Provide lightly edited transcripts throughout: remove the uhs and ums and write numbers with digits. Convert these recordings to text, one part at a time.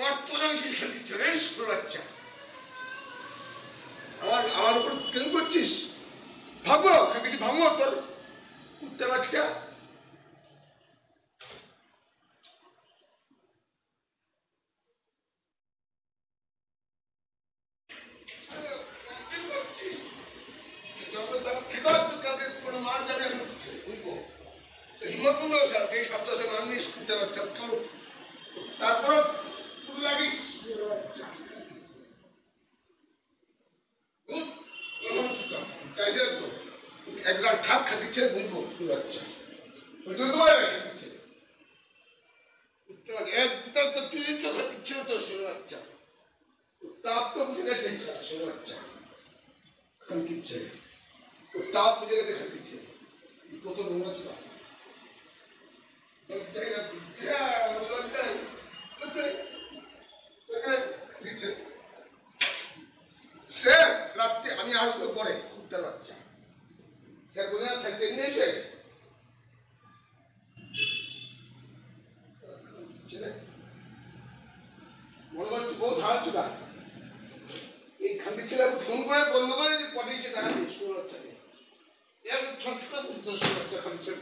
কর্তরাঙ্গি খেলছে রে স্কুল বাচ্চা। আমার উপর কেন করছিস? ভাবো কিছু ভাবো তোর কুত্তা বাচ্চা। মার যাবে বুঝবো হিম্মত এই সপ্তাহে মানবি কুত্তা বাচ্চা চলো। তারপর শুরু লাগিস একবার ঠাপ খাটিছে বুঝবো স্কুল বাচ্চা বুঝতে পারবে একদম তো তুই তো খাটিচ্ছিল তো স্কুল বাচ্চা তাপ তো বুঝে গেছে স্কুল বাচ্চা খাটিচ্ছে তাপ বুঝে গেছে খাটিচ্ছে কত নোংরা সে রাত্রে আমি আসবো পরে কুত্তার বাচ্চা সে বোঝা থাকতে নিয়েছে মনে করছি বহু ধার চুলা এই খান্তি ছেলে ফোন করে বন্ধ করে যে পাঠিয়েছে টাকা দিয়ে ষোলো বাচ্চাকে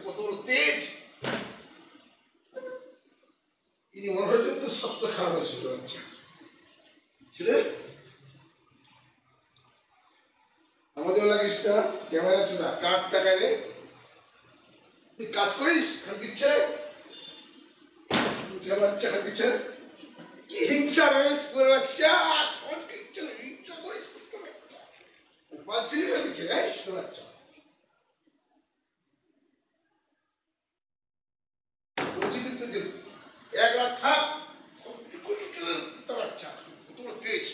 কত বড় তেজ তিনি মনে হয়েছেন তো সবচেয়ে খারাপ হয়েছিল বাচ্চা ছেলে আমাদের লাগিস না ক্যামেরা চুলা কার টাকায় রে তুই কাজ করিস খান্তির ছেলে বাচ্চা খান্তির ছেলে কি হিংসা রয়েছে বাচ্চা হিংসা করিস বাচ্চা এক লাখ থাক বাচ্চা তোমার তেজ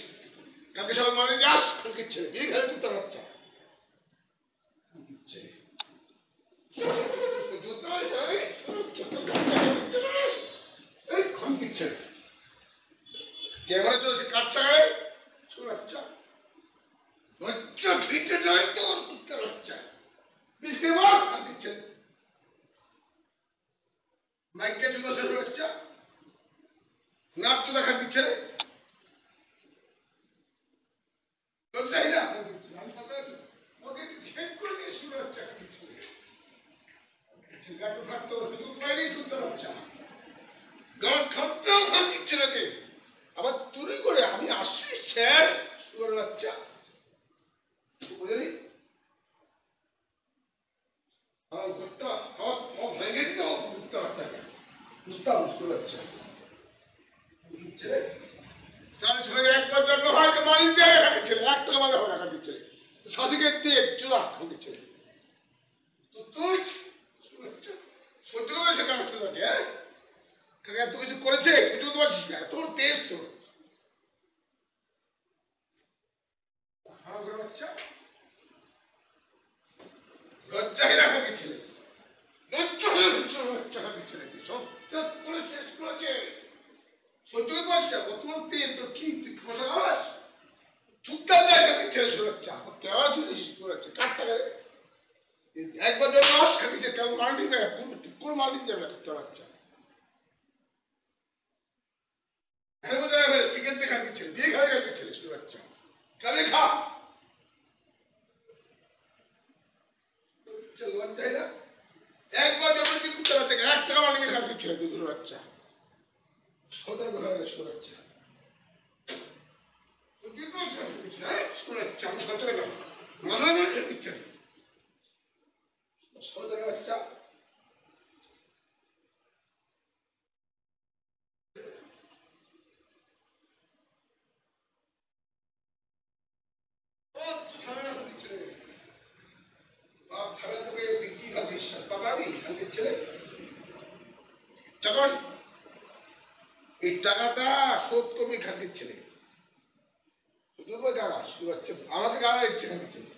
কাকে সবাই মানে যাস খানকির ছেলে বিয়ে খেলে তুলতে বাচ্চা খানকির ছেলে ক্যামেরা চলছে কার টাকায় বাচ্চা বাচ্চা ভিটে যায় তোর কুত্তার বাচ্চা বুঝতে পার খানকির ছেলে মাইকে বসে বাচ্চা নাচতে দেখা দিচ্ছে চাই না ওকে ছেদ করে দিয়ে শুরু হচ্ছে গান খাটতেও খান দিচ্ছে নাকি আবার চুরি করে আমি আসছি স্যার শুরু বাচ্চা বুঝলি ভেঙে দিতে বুঝতে বাচ্চাকে বুঝতাম স্কুল বাচ্চা একবার জন্ম হয় মালিক জায়গা খাটিচ্ছে এক টাকা মাঝে হয় খাটিচ্ছে সাদিকে তেজ চুলা খাটিচ্ছে তুই সহ্য করে সে কাজ তোকে এত কিছু করেছে সহ্য করতে পারছিস না তোর তেজ তো বাচ্চা লজ্জাই রাখো কি ছেলে লজ্জা হয়ে বাচ্চা খাটিচ্ছে নাকি সব করে শেষ করেছে সহ্য করতে পারছিস না বর্তমান তেজ তোর কি ফসল আওয়াজ চুপটা জায়গা ছেলে শোনাচ্ছে আমার কেমন জিনিস শোনাচ্ছে কার টাকা একবার যখন মাছ খাটিছে কেমন মাল্টি যাবে কোন মাল্টি যাবে বাচ্চা হ্যাঁ বোঝা যাবে চিকেন দেখা দিচ্ছে বিয়ে খাওয়া গেছে ছেলে শোনাচ্ছা কালে খা লজ্জাই না একবার যখন কি কুত্তা বাচ্চাকে এক টাকা মালিকে খাচ্ছি ছেলে দুধুর বাচ্চা সতর্ক হয়ে শোনাচ্ছা আমি সতর্ক মাথা দিচ্ছে সতর্ক বাচ্চা এই টাকাটা শোধ করবি খান্তির ছেলে টাকা শুরু আমাকে গাড়া দিচ্ছে খান্তির ছেলে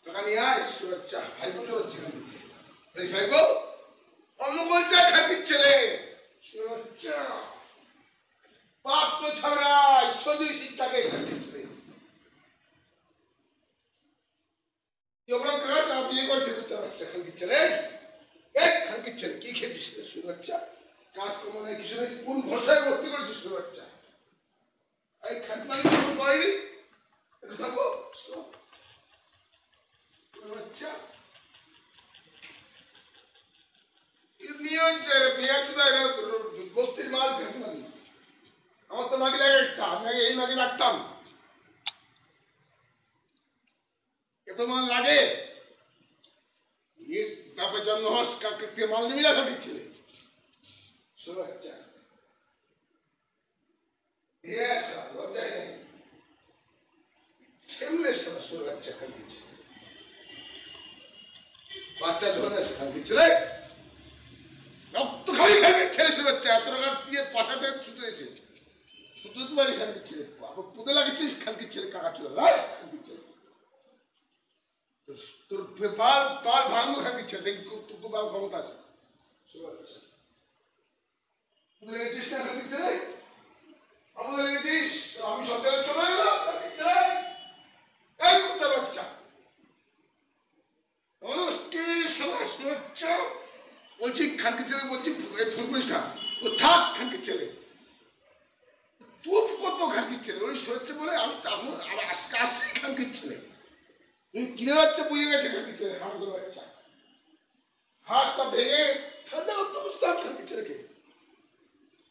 টাকা নিয়ে আয় শুরু ভাইবো চলছে খান্তির ছেলে ভাইবো অনুকূল যায় খান্তির ছেলে শুরু পাপ তো ছাড়াই সজুই শিক্ষাকে খান্তির ছেলে বিয়ে করছে খানকির ছেলে এক খানকির ছেলে কি খেয়েছিস শুরু কাজকর্ম নাই কিছু নেই কোন ভরসায় ভর্তি করেছিস শুরু হয়নি থাকবো বাচ্চা বস্তির মাল আমার তো মাগি লাগে একটা আমি আগে এই মাগি রাখতাম এত মাল লাগে তারপরে জন্ম হস কাকে মাল নিবি না দিচ্ছিলে বাচ্চা বাচ্চা খান দিচ্ছে বাচ্চা ধরে খান দিচ্ছিল রক্ত খালি খাবে ছেলে বাচ্চা এত টাকা দিয়ে পাঠাতে ছুটেছে শুধু তোমার খান দিচ্ছিলে পুঁতে লাগিয়েছিস খান দিচ্ছিলে কাকা ছিল খান দিচ্ছিল তোর পাল পাল ভাঙবো খান দিচ্ছে দেখি তোর পাল ক্ষমতা আছে লেগেছিস না খান দিচ্ছে আমাদের লেগেছিস আমি সত্যি চলে গেলাম বাচ্চা বলছি খানকে ছেলে বলছি ফুলকুশটা ও থাক খানকে ছেলে তুই কত খানকে ছেলে ওই সরছে বলে আমি আর আজকে আসছি খানকে ছেলে তুই কিনে বাচ্চা বুঝে গেছে খানকে ছেলে আমাদের বাচ্চা হাতটা ভেঙে ঠান্ডা করতে বুঝতাম খানকে ছেলেকে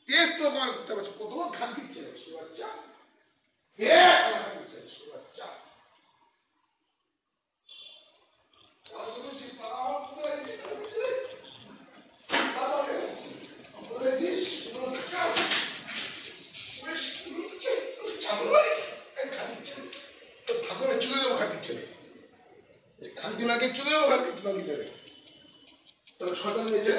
টেস্ট তো আমার করতে পারছে কত খানকে ছেলে বাচ্চা বাচ্চা খানকিমাকে চলে যাবো খানকিমাকে দেবে তবে সকাল মেঝে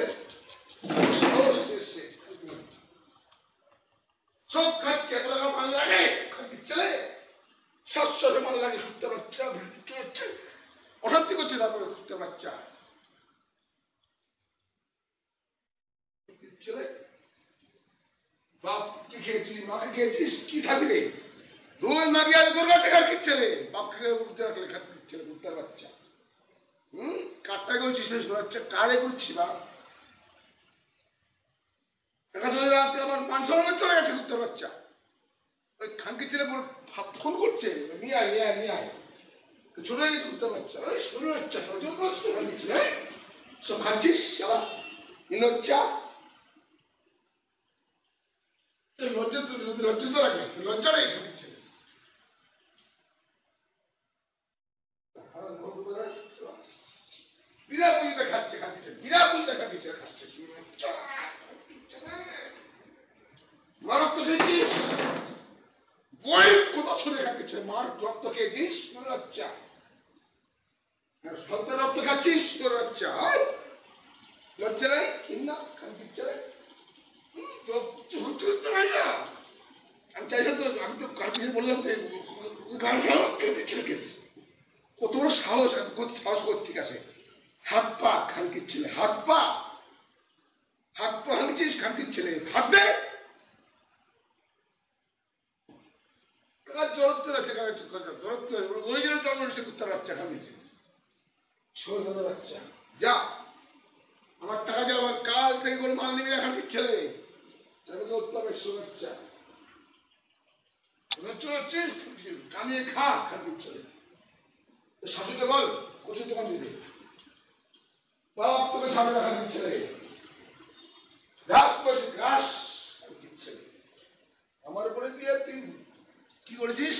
সব খাচ্ছে এত টাকা মাল লাগে খানকির ছেলে 700 মাল লাগে শুনতে বাচ্চা হচ্ছে অশান্তি করছে তারপরে শুনতে বাচ্চা ছেলে বাপ কি খেয়েছিস মাকে খেয়েছিস কি থাকবে রোজ মাগি আর তোর কাছে খানকির ছেলে বাপকে উঠতে রাখলে খানকির ছেলে উঠতে বাচ্চা কাঠটা করছিস বাচ্চা কারে করছি বা দেখা চলে যাচ্ছে আমার মান সম্মান চলে গেছে উঠতে বাচ্চা ওই খানকির ছেলে ফোন করছে নিয়ে আয় নিয়ে আয় নিয়ে আয় ছোট হয়ে গেছে উঠতে বাচ্চা ওই ছোট বাচ্চা সব খাচ্ছিস সারা লজ্জা লজ্জা তো লাগে লজ্জা নেই খানকির ছেলে বিনা পুঁজিতে খাচ্ছে খাচ্ছে বিনা পুঁজিতে খাচ্ছে খাচ্ছে রক্ত খেয়েছিস বইয়ের কথা শুনে খাচ্ছে মার রক্ত খেয়েছিস বাচ্চা সন্তান রক্ত খাচ্ছিস তোর বাচ্চা লজ্জা নাই না খাচ্ছি আমি চাইছিলাম তো আমি তো কালকে বললাম কত বড় সাহস সাহস কর ঠিক আছে হাত পা খানকির ছেলে হাত পা ভাঙছিস খানকির ছেলে হাত দে জড়তে রাখে জড়তে ওই জন্য জন্ম নিচ্ছে কুত্তার বাচ্চা খামিয়েছে ছোট বাচ্চা যা আমার টাকা যা আমার কাল থেকে করে মাল নিবি না খানকির ছেলে বাচ্চা কামিয়ে খা খানকির ছেলে শাশুকে বল ওষুধ দোকান দিতে বাপ তোকে সামনে রাখা দিচ্ছে ঘাস করছিস ঘাস দিচ্ছে আমার উপরে দিয়ে তুই কি করেছিস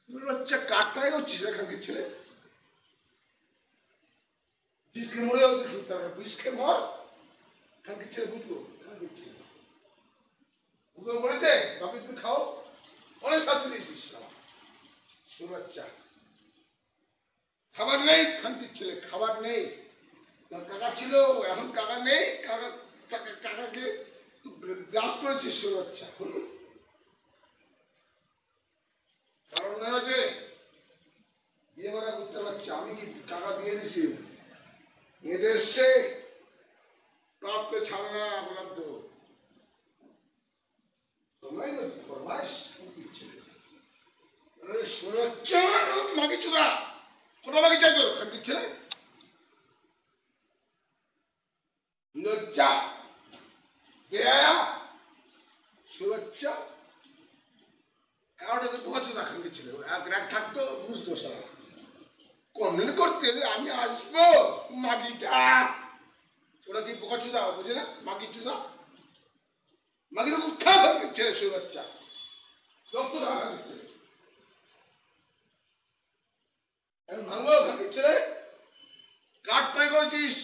বাচ্চা কাঠটাই করছিস এখানকার ছেলে বিষ খেয়ে মরে যাবে শুনতে হবে বিষ খেয়ে মর এখানকার ছেলে বুঝবো এখানকার ছেলে বুঝবো বলেছে বাপি তুমি খাও অনেক শাস্তি দিয়েছিস বাচ্চা খাবার নেই খানকির ছেলে খাবার নেই কাকা ছিল এখন কাকা নেই কাকাকে গ্রাস করেছিস বাচ্চা কারণ হচ্ছে বিয়ে করা করতে পারছি আমি কি টাকা দিয়ে দিছি মেয়েদের এসছে প্রাপ্ত ছাড়া না বললাম তো সময় ফরমাইশ মাকে চুরা কোথা মাকে চাইতো খানকির ছেলে লজ্জা বেহায়া সুরক্ষা 11টাতে পৌঁছে রাখা ছিল, এক রাত থাকতো বুঝতো সারা কমপ্লেন করতে আমি আসবো মাগিটা, ওরা কি বোকাচুদা বুঝে না, মাগি চুদা, মাগির উৎখা থাকবে ছেলে সে বাচ্চা রক্ত ঢাকা দিচ্ছে, আমি ভাঙবো খাবি ছেলে, কাঠ পাই করেছিস,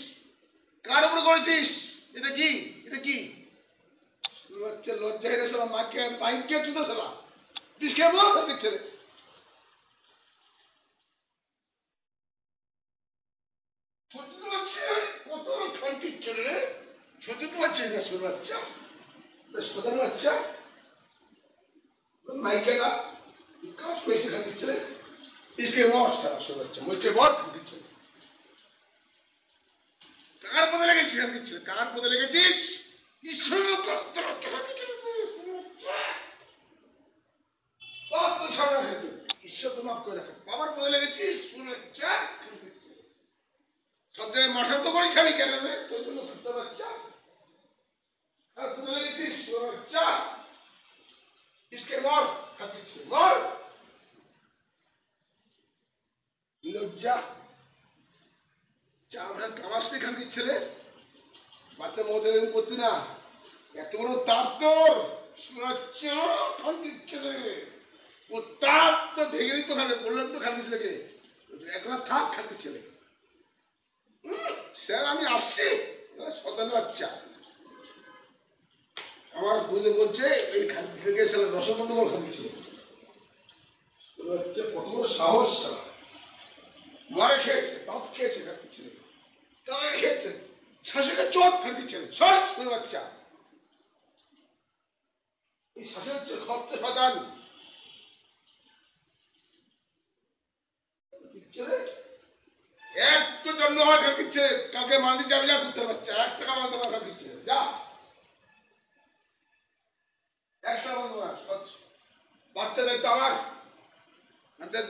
কার উপরে করেছিস, এটা কি, এটা কি বাচ্চা লজ্জা হেরে সব মাকে বাইককে চুদা সালা তুই কে বল খাবি ছেলে, কত খানকির ছেলে রে, সত্যি তো পারছিস না শুরু বাচ্চা, সোজানো বাচ্চা মাইকেলা কাজ করেছে খানকির ছেলে, इसके मौत था शुरू बच्चा मुझके बहुत खानकिर ছেলে, কার পদে লেগেছিস খানকির ছেলে, কার পদে লেগেছিস, ঈশ্বর ঈশ্বর তো মাফ করে রাখে, বাবার পদে লেগেছিস শুরু বাচ্চা, সব জায়গায় মাঠের তো করি খালি কেন রে, তোর জন্য সত্য বাচ্চা, আর পদে লেগেছিস শুরু বাচ্চা, इसके मौत खानকির ছেলে মর, লজ্জা আমরা কামাসনি খানকির ছেলে, বাচ্চা মধ্যে করছি না, এত বড় তাপ তোর খানকির ছেলে, ও তাপ তো ভেঙে দিত খাবে, বললেন তো খানকির ছেলেকে এখন থাক খানকির ছেলে, স্যার আমি আসছি সন্তান বাচ্চা, আমার বুঝে বলছে এই খানকির ছেলেকে স্যার রসবন্ধ বল খানকির ছেলে, কত বড় সাহস সারা, মারে খেয়েছে, বাপ খেয়েছে খানকির ছেলে, তারা খেয়েছে শাশুকে চোট খানকির ছেলে, সব বাচ্চা এই শাশুর হচ্ছে খরচে সদান এক তো জন্ম হয় খানকির ছেলে, কাউকে মানতে যাবে যা করতে বাচ্চা, 1 টাকা মানতে পারে খানকির ছেলে, যা 1 টাকা মানতে পারে, বাচ্চাদের তো আমার, নাতিদের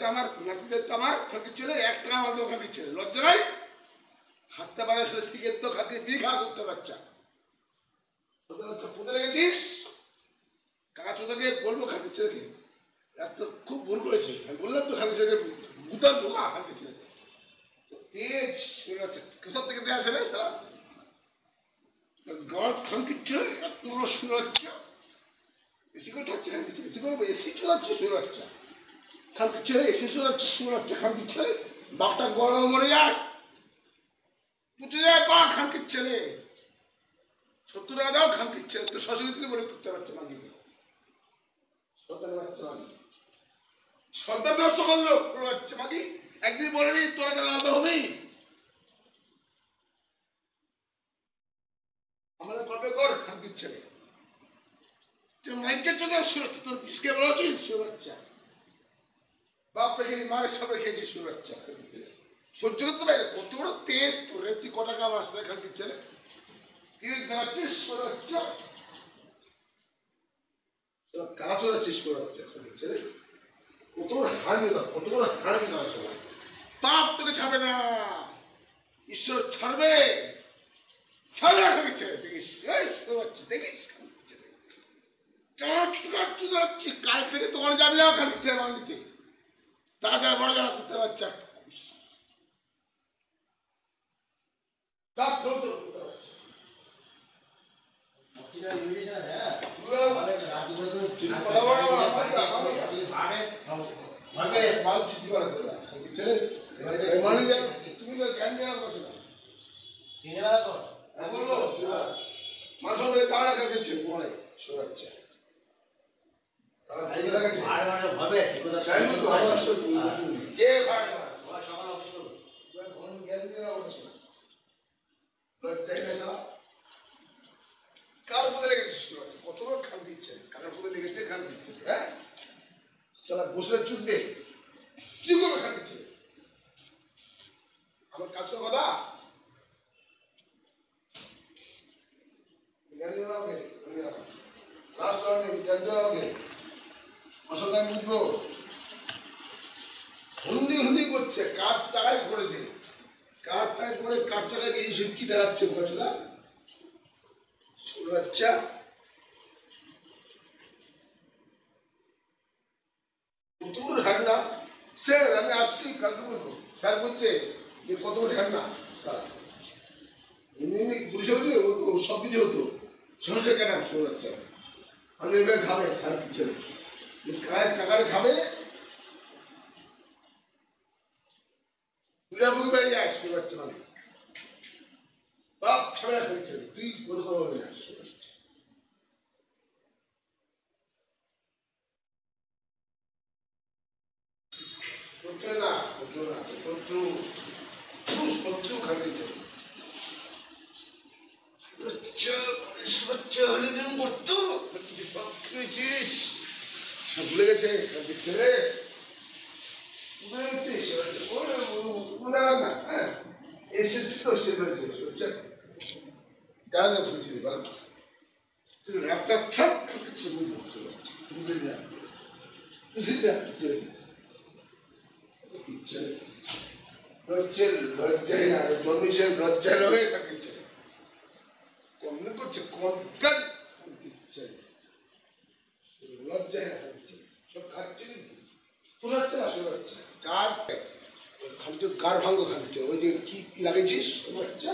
তো আমার খানকির ছেলে, 1 টাকা মানতে খানকির ছেলে, লজ্জা নাই, হাতটা পারে সে শিখে তো খাতে বিঘা করতে বাচ্চা, তোদের হচ্ছে পুঁতে রেখেছিস, কাকা চোদাকে বলবো খানকির ছেলেকে, এত খুব ভুল করেছে, আমি বললাম তো খানকির ছেলেকে গুতার ঢোকা খানকির ছেলেকে, তেজ কোথার থেকে দেওয়া আছে রে তারা, গাঁর খানকির ছেলে এত বড় শুরু হচ্ছে, এসি করে থাকছে খানকির ছেলে, এসি করে এসি চলাচ্ছে শুরু হচ্ছে, খানকির ছেলে এসি চলাচ্ছে শুরু হচ্ছে, খানকির ছেলে বাপটা গরম মরে যায়, পুঁতে যায় পা খানকির ছেলে, 70 টাকা দাও খানকির ছেলে, তো শাশুড়ি বলে করতে পারছে মাগি, সন্তান বাচ্চা মাগি, সন্তান নষ্ট করলো বাচ্চা মাগি, একদিন বলেনি তোরা কেন আলাদা হবেই, আমাদের কবে কর খানকির ছেলে, তুই মাইকের জন্য তোর পিসকে বলেছিস সে বাচ্চা, বাপ রেখেছি মায়ের সব রেখেছিস সে বাচ্চা, সহ্য করতে পারে কত বড় তেজ তোর, তুই ক টাকা আসবে খানকির ছেলে, তুই দেখাচ্ছিস সে বাচ্চা, কাজ হচ্ছিস করে বাচ্চা খানকির ছেলে, কত বড় হারবি না, কত বড় হারবি না, সবাই পাপ তোকে ছাড়বে না, ঈশ্বর ছাড়বে, ছাড়বে খানকির ছেলে, দেখিস দেখিস কাল থেকে তোমার যাবি না খানকির ছেলে মান দিতে, তারা বড় যারা করতে বাচ্চা, তুমি তো জ্ঞান দেওয়ার কথা না, বললো মাঝে তারা কাছে পড়ে শোনাচ্ছে, কার পদে লেগেছিস, কত বড় খান দিচ্ছে, কার পদে লেগেছে খান দিচ্ছে, হ্যাঁ সারা বসে চুটবে, কি করবে খান দিচ্ছে, আমার কাছে কথা বুঝবো, হুন্দি করছে, কার টাকায় করেছে, কার টাকায় করে কার টাকায় এই ঝুঁকি দাঁড়াচ্ছে বছরা বাচ্চা, কতগুলো ঢাকনা স্যার আমি আসছি কালকে বলবো স্যার বলছে যে কতগুলো ঢাকনা এমনি এমনি পুলিশে হচ্ছে ও সব কিছু হতো সমস্যা কেন শোনা যাচ্ছে আমি এবার খাবে স্যার কিছু কাজ টাকারে খাবে তুই বাড়ি আসতে পারছো না বাপ ছাড়া হয়েছে তুই কোনো খবর আসতে করছে না করছো না করছো শত্রু খাটিয়েছে স্বচ্ছ হলিদিন করতো পেয়েছিস ভুলে গেছে ছেলে না হ্যাঁ এসেছিস তো সে হয়েছে যা যা বুঝলি বল তুই রাস্তা থাক কিছু বুঝলি না বুঝলি না লজ্জায় না জন্মিসের লজ্জা রয়ে থাকিছে কমনে করছে কনকাল দিচ্ছে লজ্জায় না থাকিছে সব খাচ্ছে শোনাচ্ছে না শোনাচ্ছে কার খালিতে গার ভাঙ্গ খালিতে ওই যে কি লাগিয়েছিস বাচ্চা